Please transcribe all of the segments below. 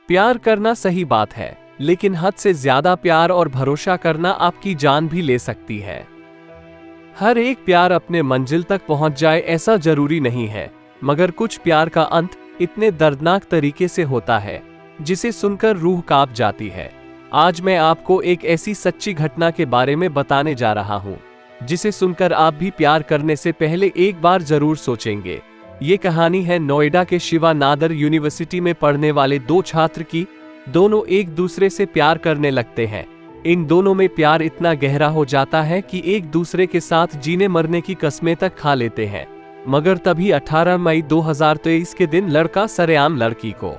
प्यार करना सही बात है, लेकिन हद से ज्यादा प्यार और भरोसा करना आपकी जान भी ले सकती है। हर एक प्यार अपने मंजिल तक पहुंच जाए ऐसा जरूरी नहीं है, मगर कुछ प्यार का अंत इतने दर्दनाक तरीके से होता है जिसे सुनकर रूह कांप जाती है। आज मैं आपको एक ऐसी सच्ची घटना के बारे में बताने जा रहा हूं, जिसे सुनकर आप भी प्यार करने से पहले एक बार जरूर सोचेंगे। ये कहानी है नोएडा के शिवा नादर यूनिवर्सिटी में पढ़ने वाले दो छात्र की। दोनों एक दूसरे से प्यार करने लगते हैं। इन दोनों में प्यार इतना गहरा हो जाता है कि एक दूसरे के साथ जीने मरने की कस्में तक खा लेते हैं। मगर तभी 18 मई 2023 के दिन लड़का सरेआम लड़की को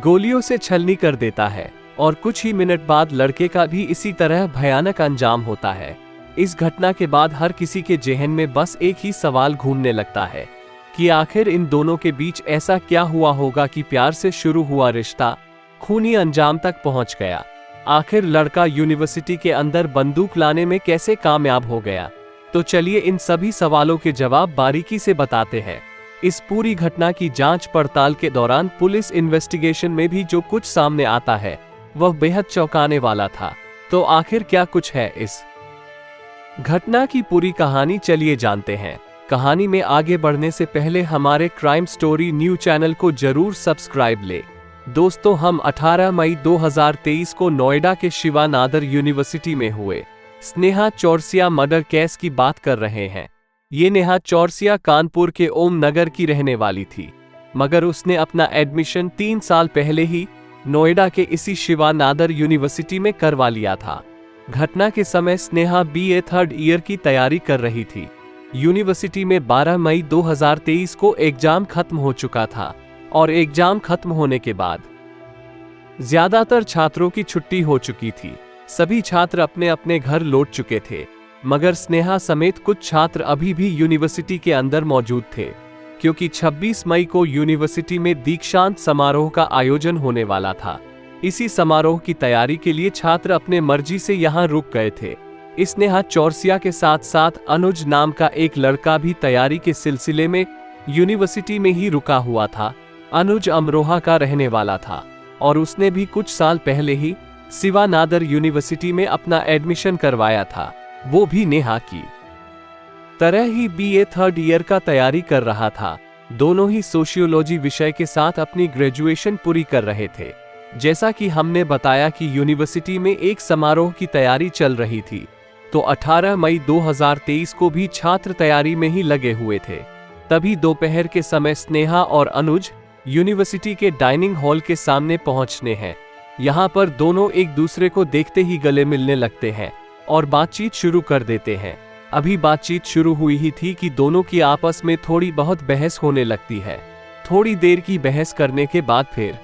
गोलियों से छलनी कर देता है और कुछ ही मिनट बाद लड़के का भी इसी तरह भयानक अंजाम होता है। इस घटना के बाद हर किसी के जेहन में बस एक ही सवाल घूमने लगता है कि आखिर इन दोनों के बीच ऐसा क्या हुआ होगा कि प्यार से शुरू हुआ रिश्ता खूनी अंजाम तक पहुंच गया। आखिर लड़का यूनिवर्सिटी के अंदर बंदूक लाने में कैसे कामयाब हो गया? तो चलिए इन सभी सवालों के जवाब बारीकी से बताते हैं। इस पूरी घटना की जांच पड़ताल के दौरान पुलिस इन्वेस्टिगेशन में भी जो कुछ सामने आता है वह बेहद चौंकाने वाला था। तो आखिर क्या कुछ है इस घटना की पूरी कहानी, चलिए जानते हैं। कहानी में आगे बढ़ने से पहले हमारे क्राइम स्टोरी न्यू चैनल को जरूर सब्सक्राइब ले। दोस्तों, हम 18 मई 2023 को नोएडा के शिवा नादर यूनिवर्सिटी में हुए स्नेहा चौरसिया मर्डर केस की बात कर रहे हैं। ये नेहा चौरसिया कानपुर के ओम नगर की रहने वाली थी, मगर उसने अपना एडमिशन 3 साल पहले ही नोएडा के इसी शिवा नादर यूनिवर्सिटी में करवा लिया था। घटना के समय स्नेहा BA 3rd ईयर की तैयारी कर रही थी। यूनिवर्सिटी में 12 मई 2023 को एग्जाम खत्म हो चुका था और एग्जाम खत्म होने के बाद ज्यादातर छात्रों की छुट्टी हो चुकी थी। सभी छात्र अपने अपने घर लौट चुके थे, मगर स्नेहा समेत कुछ छात्र अभी भी यूनिवर्सिटी के अंदर मौजूद थे, क्योंकि 26 मई को यूनिवर्सिटी में दीक्षांत समारोह का आयोजन होने वाला था। इसी समारोह की तैयारी के लिए छात्र अपने मर्जी से यहाँ रुक गए थे। इस नेहा चौरसिया के साथ साथ अनुज नाम का एक लड़का भी तैयारी के सिलसिले में यूनिवर्सिटी में ही रुका हुआ था। अनुज अमरोहा का रहने वाला था और उसने भी कुछ साल पहले ही शिवा नादर यूनिवर्सिटी में अपना एडमिशन करवाया था। वो भी नेहा की तरह ही BA 3rd ईयर का तैयारी कर रहा था। दोनों ही सोशियोलॉजी विषय के साथ अपनी ग्रेजुएशन पूरी कर रहे थे। जैसा कि हमने बताया कि यूनिवर्सिटी में एक समारोह की तैयारी चल रही थी, तो 18 मई 2023 को भी छात्र तैयारी में ही लगे हुए थे। तभी दोपहर के समय स्नेहा और अनुज यूनिवर्सिटी के डाइनिंग हॉल के सामने पहुंचने हैं। यहाँ पर दोनों एक दूसरे को देखते ही गले मिलने लगते हैं और बातचीत शुरू कर देते हैं। अभी बातचीत शुरू हुई ही थी कि दोनों की आपस में थोड़ी बहुत बहस होने लगती है। थोड़ी देर की बहस करने के बाद फिर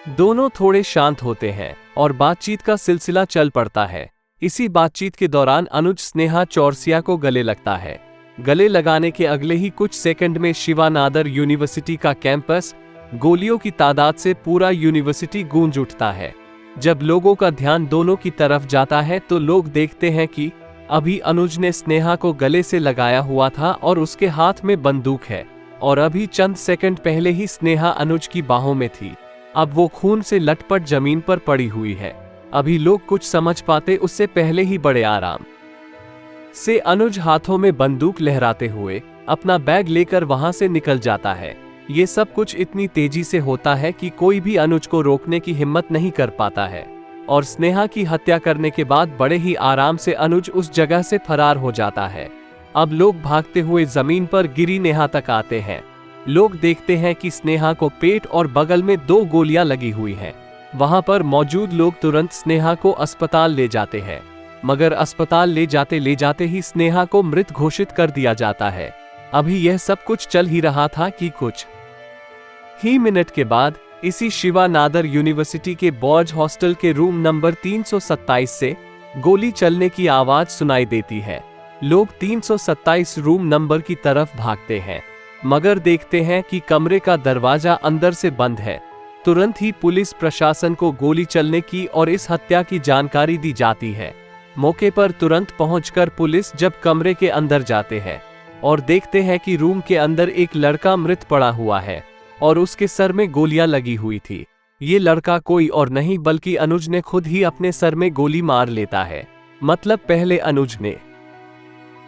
दोनों थोड़े शांत होते हैं और बातचीत का सिलसिला चल पड़ता है। इसी बातचीत के दौरान अनुज स्नेहा चौरसिया को गले लगता है। गले लगाने के अगले ही कुछ सेकंड में शिवा नादर यूनिवर्सिटी का कैंपस गोलियों की तादाद से पूरा यूनिवर्सिटी गूंज उठता है। जब लोगों का ध्यान दोनों की तरफ जाता है तो लोग देखते हैं कि अभी अनुज ने स्नेहा को गले से लगाया हुआ था और उसके हाथ में बंदूक है, और अभी चंद सेकंड पहले ही स्नेहा अनुज की बाहों में थी। अब वो खून से लटपट जमीन पर पड़ी हुई है। अभी लोग कुछ समझ पाते उससे पहले ही बड़े आराम से अनुज हाथों में बंदूक लहराते हुए अपना बैग लेकर वहां से निकल जाता है। ये सब कुछ इतनी तेजी से होता है कि कोई भी अनुज को रोकने की हिम्मत नहीं कर पाता है, और स्नेहा की हत्या करने के बाद बड़े ही आराम से अनुज उस जगह से फरार हो जाता है। अब लोग भागते हुए जमीन पर गिरी नेहा तक आते हैं। लोग देखते हैं कि स्नेहा को पेट और बगल में 2 गोलियां लगी हुई हैं। वहां पर मौजूद लोग तुरंत स्नेहा को अस्पताल ले जाते हैं, मगर अस्पताल ले जाते ही स्नेहा को मृत घोषित कर दिया जाता है। अभी यह सब कुछ चल ही रहा था कि कुछ ही मिनट के बाद इसी शिवा नादर यूनिवर्सिटी के बॉयज हॉस्टल के रूम नंबर 327 से गोली चलने की आवाज सुनाई देती है। लोग 327 रूम नंबर की तरफ भागते हैं, मगर देखते हैं कि कमरे का दरवाजा अंदर से बंद है। तुरंत ही पुलिस प्रशासन को गोली चलने की और इस हत्या की जानकारी दी जाती है। मौके पर तुरंत पहुंचकर पुलिस जब कमरे के अंदर जाते हैं और देखते हैं कि रूम के अंदर एक लड़का मृत पड़ा हुआ है और उसके सर में गोलियां लगी हुई थी। ये लड़का कोई और नहीं बल्कि अनुज ने खुद ही अपने सर में गोली मार लेता है। मतलब पहले अनुज ने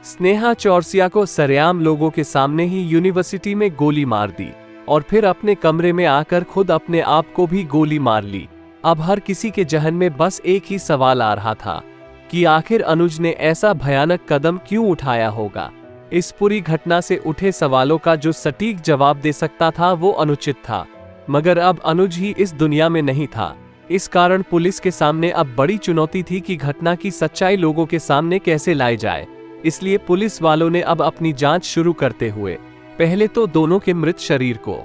स्नेहा चौरसिया को सरेआम लोगों के सामने ही यूनिवर्सिटी में गोली मार दी और फिर अपने कमरे में आकर खुद अपने आप को भी गोली मार ली। अब हर किसी के जहन में बस एक ही सवाल आ रहा था कि आखिर अनुज ने ऐसा भयानक कदम क्यों उठाया होगा। इस पूरी घटना से उठे सवालों का जो सटीक जवाब दे सकता था वो अनुचित था, मगर अब अनुज ही इस दुनिया में नहीं था। इस कारण पुलिस के सामने अब बड़ी चुनौती थी कि घटना की सच्चाई लोगों के सामने कैसे लाई जाए। इसलिए पुलिस वालों ने अब अपनी जांच शुरू करते हुए पहले तो दोनों के मृत शरीर को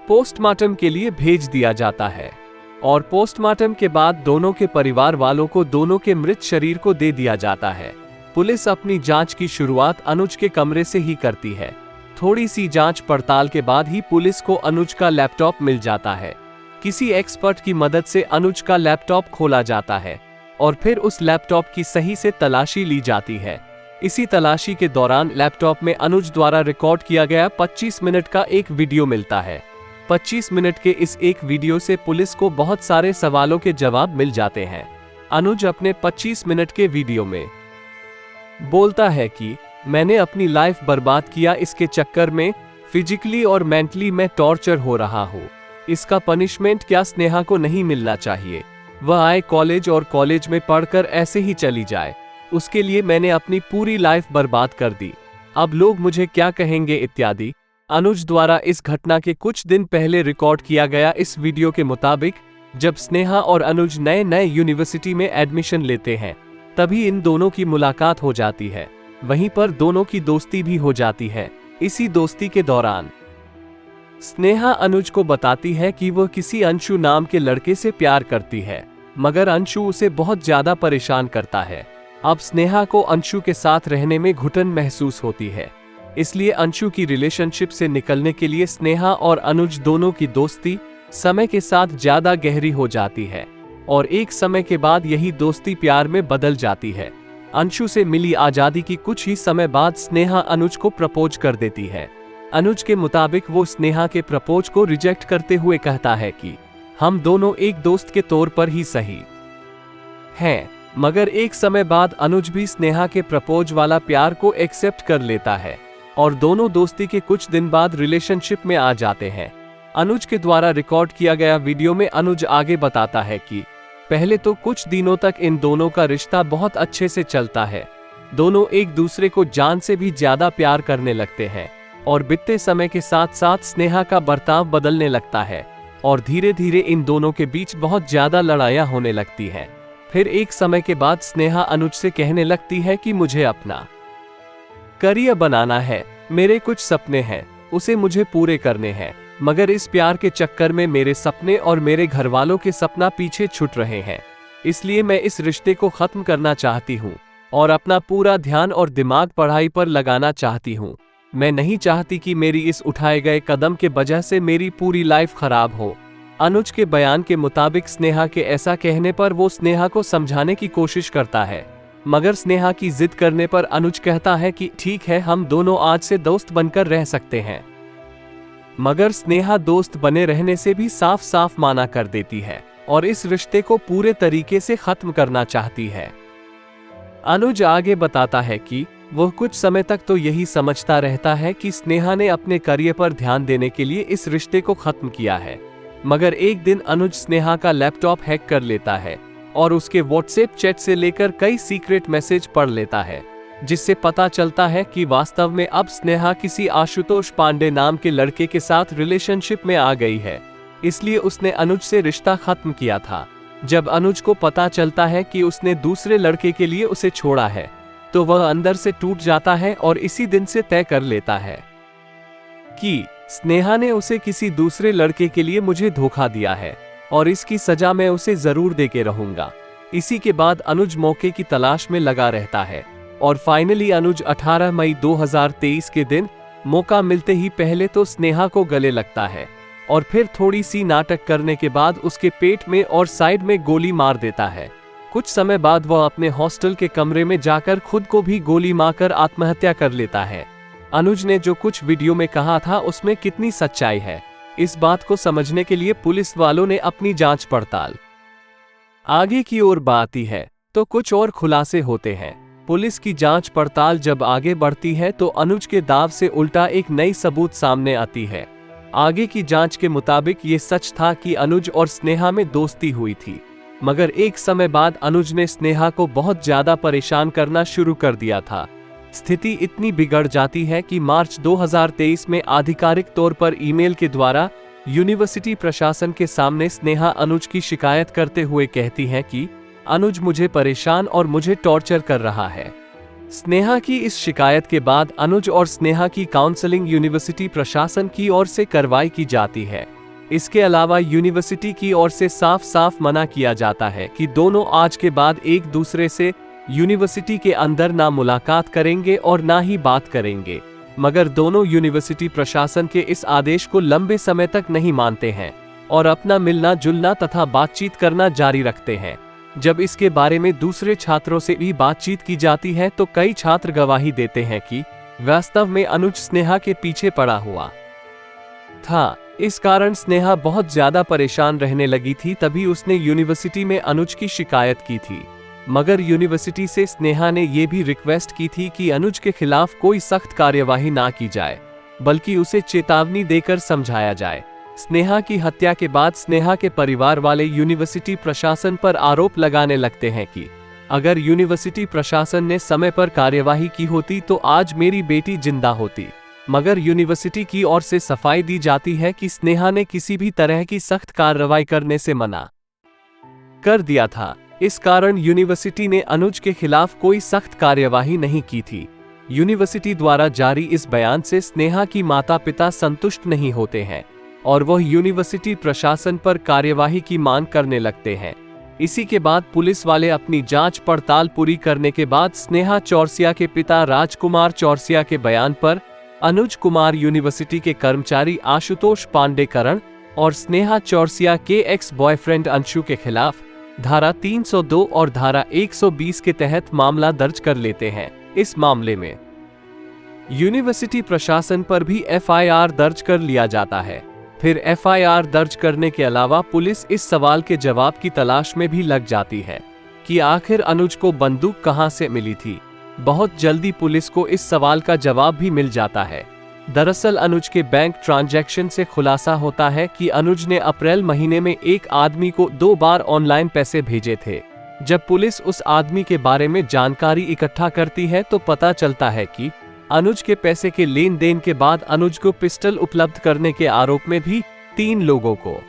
पोस्टमार्टम के लिए भेज दिया जाता है और पोस्टमार्टम के बाद दोनों के परिवार वालों को दोनों के मृत शरीर को दे दिया जाता है। पुलिस अपनी जांच की शुरुआत अनुज के कमरे से ही करती है। थोड़ी सी जांच पड़ताल के बाद ही पुलिस को अनुज का लैपटॉप मिल जाता है। किसी एक्सपर्ट की मदद से अनुज का लैपटॉप खोला जाता है और फिर उस लैपटॉप की सही से तलाशी ली जाती है। इसी तलाशी के दौरान लैपटॉप में अनुज द्वारा रिकॉर्ड किया गया 25 मिनट का एक वीडियो मिलता है। 25 मिनट के इस एक वीडियो से पुलिस को बहुत सारे सवालों के जवाब मिल जाते हैं। अनुज अपने 25 मिनट के वीडियो में बोलता है कि मैंने अपनी लाइफ बर्बाद किया, इसके चक्कर में फिजिकली और मेंटली मैं टॉर्चर हो रहा हूँ। इसका पनिशमेंट क्या स्नेहा को नहीं मिलना चाहिए? वह आए कॉलेज और कॉलेज में पढ़कर ऐसे ही चली जाए। उसके लिए मैंने अपनी पूरी लाइफ बर्बाद कर दी। अब लोग मुझे क्या कहेंगे इत्यादि। अनुज द्वारा इस घटना के कुछ दिन पहले रिकॉर्ड किया गया इस वीडियो के मुताबिक जब स्नेहा और अनुज नए नए यूनिवर्सिटी में एडमिशन लेते हैं तभी इन दोनों की मुलाकात हो जाती है। वहीं पर दोनों की दोस्ती भी हो जाती है। इसी दोस्ती के दौरान स्नेहा अनुज को बताती है कि वह किसी अंशु नाम के लड़के से प्यार करती है, मगर अंशु उसे बहुत ज्यादा परेशान करता है। अब स्नेहा को अंशु के साथ रहने में घुटन महसूस होती है, इसलिए अंशु की रिलेशनशिप से निकलने के लिए स्नेहा और अनुज दोनों की दोस्ती समय के साथ ज्यादा गहरी हो जाती है और एक समय के बाद यही दोस्ती प्यार में बदल जाती है। अंशु से मिली आजादी की कुछ ही समय बाद स्नेहा अनुज को प्रपोज कर देती है। अनुज के मुताबिक वो स्नेहा के प्रपोज को रिजेक्ट करते हुए कहता है कि हम दोनों एक दोस्त के तौर पर ही सही हैं, मगर एक समय बाद अनुज भी स्नेहा के प्रपोज वाला प्यार को एक्सेप्ट कर लेता है और दोनों दोस्ती के कुछ दिन बाद रिलेशनशिप में आ जाते हैं। अनुज के द्वारा रिकॉर्ड किया गया वीडियो में अनुज आगे बताता है कि पहले तो कुछ दिनों तक इन दोनों का रिश्ता बहुत अच्छे से चलता है। दोनों एक दूसरे को जान से भी ज्यादा प्यार करने लगते हैं और बीतते समय के साथ साथ स्नेहा का बर्ताव बदलने लगता है और धीरे धीरे इन दोनों के बीच बहुत ज्यादा लड़ाइयाँ होने लगती हैं। फिर एक समय के बाद स्नेहा अनुज से कहने लगती है कि मुझे अपना करियर बनाना है, मेरे कुछ सपने हैं, उसे मुझे पूरे करने हैं, मगर इस प्यार के चक्कर में मेरे सपने और मेरे घर वालों के सपना पीछे छूट रहे हैं। इसलिए मैं इस रिश्ते को खत्म करना चाहती हूँ और अपना पूरा ध्यान और दिमाग पढ़ाई पर लगाना चाहती हूँ। मैं नहीं चाहती कि मेरी इस उठाए गए कदम के वजह से मेरी पूरी लाइफ खराब हो। अनुज के बयान के मुताबिक स्नेहा के ऐसा कहने पर वो स्नेहा को समझाने की कोशिश करता है, मगर स्नेहा की जिद करने पर अनुज कहता है कि ठीक है, हम दोनों आज से दोस्त बनकर रह सकते हैं। मगर स्नेहा दोस्त बने रहने से भी साफ साफ माना कर देती है और इस रिश्ते को पूरे तरीके से खत्म करना चाहती है। अनुज आगे बताता है कि वह कुछ समय तक तो यही समझता रहता है कि स्नेहा ने अपने करियर पर ध्यान देने के लिए इस रिश्ते को खत्म किया है, मगर एक दिन अनुज स्नेहा का लैपटॉप हैक कर लेता है और उसके व्हाट्सएप चैट से लेकर कई सीक्रेट मैसेज पढ़ लेता है, जिससे पता चलता है कि वास्तव में अब स्नेहा किसी आशुतोष पांडे नाम के लड़के के साथ रिलेशनशिप में आ गई है। इसलिए उसने अनुज से रिश्ता खत्म किया था। जब अनुज को पता चलता है कि उसने दूसरे लड़के के लिए उसे छोड़ा है तो वह अंदर से टूट जाता है और इसी दिन से तय कर लेता है कि स्नेहा ने उसे किसी दूसरे लड़के के लिए मुझे धोखा दिया है और इसकी सजा मैं उसे जरूर दे के रहूंगा। इसी के बाद अनुज मौके की तलाश में लगा रहता है और फाइनली अनुज 18 मई 2023 के दिन मौका मिलते ही पहले तो स्नेहा को गले लगता है और फिर थोड़ी सी नाटक करने के बाद उसके पेट में और साइड में गोली मार देता है। कुछ समय बाद वह अपने हॉस्टल के कमरे में जाकर खुद को भी गोली मारकर आत्महत्या कर लेता है। अनुज ने जो कुछ वीडियो में कहा था उसमें कितनी सच्चाई है, इस बात को समझने के लिए पुलिस वालों ने अपनी जांच पड़ताल आगे की ओर बढ़ाती है तो कुछ और खुलासे होते हैं। पुलिस की जांच पड़ताल जब आगे बढ़ती है तो अनुज के दाव से उल्टा एक नई सबूत सामने आती है। आगे की जांच के मुताबिक ये सच था कि अनुज और स्नेहा में दोस्ती हुई थी, मगर एक समय बाद अनुज ने स्नेहा को बहुत ज्यादा परेशान करना शुरू कर दिया था। स्थिति इतनी बिगड़ जाती है कि मार्च 2023 में आधिकारिक तौर पर ईमेल के द्वारा यूनिवर्सिटी प्रशासन के सामने स्नेहा अनुज की शिकायत करते हुए कहती है कि अनुज मुझे परेशान और मुझे टॉर्चर कर रहा है। स्नेहा की इस शिकायत के बाद अनुज और स्नेहा की काउंसलिंग यूनिवर्सिटी प्रशासन की ओर से कार्रवाई की जाती है। इसके अलावा यूनिवर्सिटी की ओर से साफ साफ मना किया जाता है कि दोनों आज के बाद एक दूसरे से यूनिवर्सिटी के अंदर ना मुलाकात करेंगे और ना ही बात करेंगे, मगर दोनों यूनिवर्सिटी प्रशासन के इस आदेश को लंबे समय तक नहीं मानते हैं और अपना मिलना जुलना तथा बातचीत करना जारी रखते हैं। जब इसके बारे में दूसरे छात्रों से भी बातचीत की जाती है तो कई छात्र गवाही देते हैं कि वास्तव में अनुज स्नेहा के पीछे पड़ा हुआ था। इस कारण स्नेहा बहुत ज्यादा परेशान रहने लगी थी, तभी उसने यूनिवर्सिटी में अनुज की शिकायत की थी। मगर यूनिवर्सिटी से स्नेहा ने यह भी रिक्वेस्ट की थी कि अनुज के खिलाफ कोई सख्त कार्यवाही ना की जाए, बल्कि उसे चेतावनी देकर समझाया जाए। स्नेहा की हत्या के बाद स्नेहा के परिवार वाले यूनिवर्सिटी प्रशासन पर आरोप लगाने लगते हैं कि अगर यूनिवर्सिटी प्रशासन ने समय पर कार्यवाही की होती तो आज मेरी बेटी जिंदा होती, मगर यूनिवर्सिटी की ओर से सफाई दी जाती है कि स्नेहा ने किसी भी तरह की सख्त कार्रवाई करने से मना कर दिया था। इस कारण यूनिवर्सिटी ने अनुज के खिलाफ कोई सख्त कार्यवाही नहीं की थी। यूनिवर्सिटी द्वारा जारी इस बयान से स्नेहा की माता पिता संतुष्ट नहीं होते हैं और वह यूनिवर्सिटी प्रशासन पर कार्यवाही की मांग करने लगते हैं। इसी के बाद पुलिस वाले अपनी जांच पड़ताल पूरी करने के बाद स्नेहा चौरसिया के पिता राजकुमार चौरसिया के बयान पर अनुज कुमार यूनिवर्सिटी के कर्मचारी आशुतोष पांडेकरण और स्नेहा चौरसिया के एक्स बॉयफ्रेंड अंशु के खिलाफ धारा 302 और धारा 120 के तहत मामला दर्ज कर लेते हैं। इस मामले में यूनिवर्सिटी प्रशासन पर भी एफआईआर दर्ज कर लिया जाता है। फिर एफआईआर दर्ज करने के अलावा पुलिस इस सवाल के जवाब की तलाश में भी लग जाती है कि आखिर अनुज को बंदूक कहां से मिली थी। बहुत जल्दी पुलिस को इस सवाल का जवाब भी मिल जाता है। दरअसल अनुज के बैंक ट्रांजैक्शन से खुलासा होता है कि अनुज ने अप्रैल महीने में एक आदमी को 2 बार ऑनलाइन पैसे भेजे थे। जब पुलिस उस आदमी के बारे में जानकारी इकट्ठा करती है तो पता चलता है कि अनुज के पैसे के लेन देन के बाद अनुज को पिस्टल उपलब्ध करने के आरोप में भी 3 लोगों को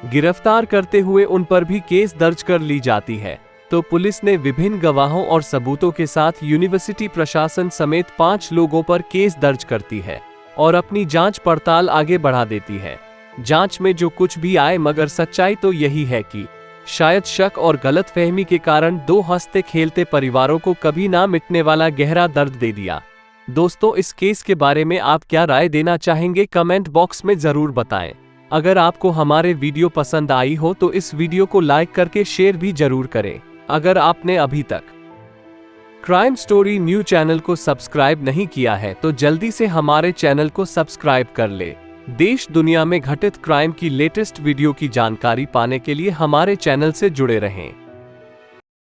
गिरफ्तार करते हुए उन पर भी केस दर्ज कर ली जाती है। तो पुलिस ने विभिन्न गवाहों और सबूतों के साथ यूनिवर्सिटी प्रशासन समेत 5 लोगों पर केस दर्ज करती है और अपनी जांच पड़ताल आगे बढ़ा देती है। जांच में जो कुछ भी आए, मगर सच्चाई तो यही है कि शायद शक और गलतफहमी के कारण 2 हंसते खेलते परिवारों को कभी ना मिटने वाला गहरा दर्द दे दिया। दोस्तों, इस केस के बारे में आप क्या राय देना चाहेंगे, कमेंट बॉक्स में जरूर बताएं। अगर आपको हमारे वीडियो पसंद आई हो तो इस वीडियो को लाइक करके शेयर भी जरूर करें। अगर आपने अभी तक क्राइम स्टोरी न्यू चैनल को सब्सक्राइब नहीं किया है तो जल्दी से हमारे चैनल को सब्सक्राइब कर ले। देश दुनिया में घटित क्राइम की लेटेस्ट वीडियो की जानकारी पाने के लिए हमारे चैनल से जुड़े रहें।